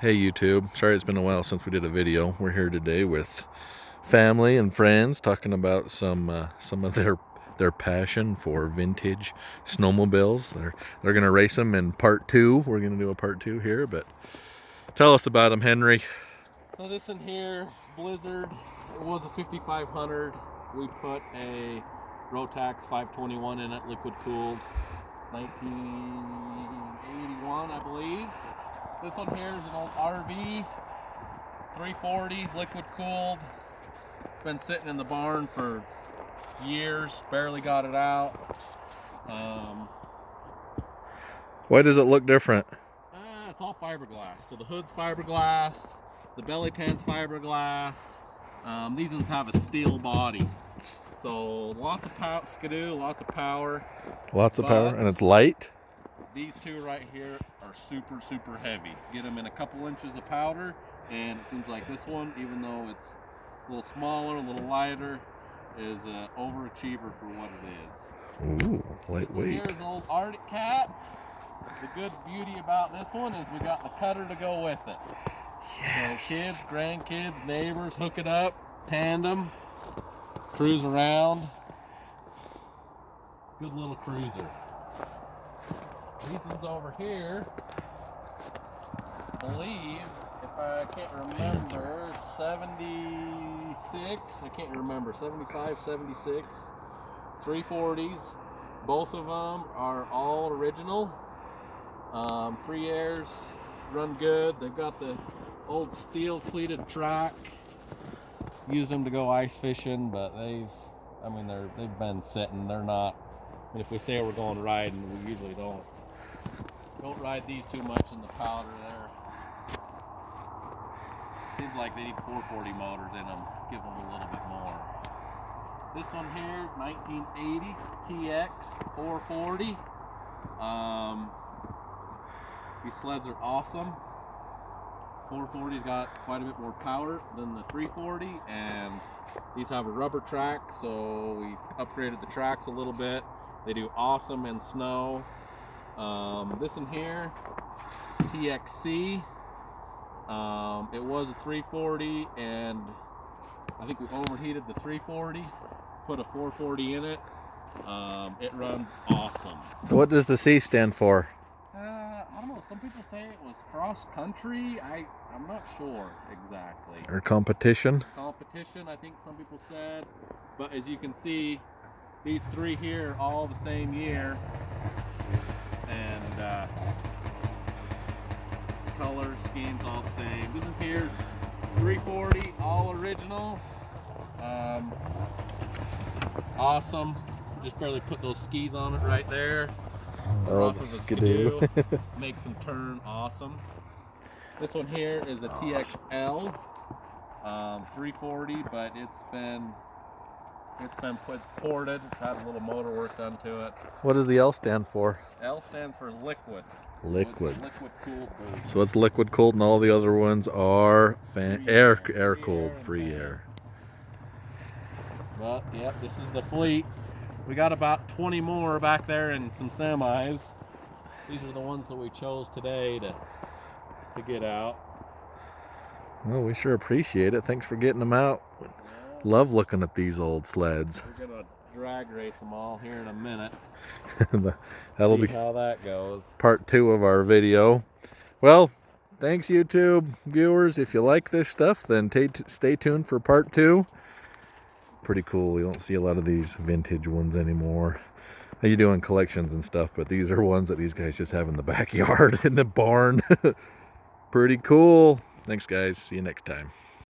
Hey YouTube, sorry it's been a while since we did a video. We're here today with family and friends talking about some of their passion for vintage snowmobiles. They're gonna race them in part 2. We're gonna do a part 2 here, but tell us about them, Henry. So this in here, Blizzard, it was a 5500. We put a Rotax 521 in it, liquid cooled, 1981 I believe. This one here is an old RV 340 liquid cooled. It's been sitting in the barn for years, barely got it out. Why does it look different? It's all fiberglass. So the hood's fiberglass, the belly pan's fiberglass. These ones have a steel body. So lots of power, Skidoo, lots of power. Lots of power, and it's light. These two right here are super, super heavy. Get them in a couple inches of powder, and it seems like this one, even though it's a little smaller, a little lighter, is an overachiever for what it is. Ooh, lightweight. Here's an old Arctic Cat. The good beauty about this one is we got the cutter to go with it. Yes. So kids, grandkids, neighbors, hook it up, tandem, cruise around. Good little cruiser. These ones over here, I believe, if I can't remember, 76, I can't remember, 75, 76, 340s. Both of them are all original. Free airs, run good. They've got the old steel pleated track. Use them to go ice fishing, but they've been sitting. They're not. If we say we're going riding, we usually don't ride these too much in the powder there. Seems like they need 440 motors in them. Give them a little bit more. This one here, 1980 TX 440. These sleds are awesome. 440's got quite a bit more power than the 340, and these have a rubber track, so we upgraded the tracks a little bit. They do awesome in snow. This in here, TXC. It was a 340, and I think we overheated the 340, put a 440 in it. It runs awesome. What does the C stand for? I don't know. Some people say it was cross country. I'm not sure exactly. Or competition? Competition, I think some people said. But as you can see, these three here are all the same year. And the color scheme's all the same. This is here's 340, all original. Awesome. Just barely put those skis on it right there. Oh, the Skidoo. Makes them turn awesome. This one here is a TXL 340, but it's been ported. It's had a little motor work done to it. What does the L stand for? L stands for liquid. Liquid. Liquid cooled. So it's liquid cooled, and all the other ones are air cooled, free air. But yep, this is the fleet. We got about 20 more back there in some semis. These are the ones that we chose today to get out. Well, we sure appreciate it. Thanks for getting them out. Yeah. Love looking at these old sleds. We're gonna drag race them all here in a minute. That'll See be how that goes. part 2 of our video. Well, thanks YouTube viewers. If you like this stuff, then stay tuned for part 2. Pretty cool. You don't see a lot of these vintage ones anymore. You do in collections and stuff, but these are ones that these guys just have in the backyard, in the barn. Pretty cool. Thanks guys. See you next time.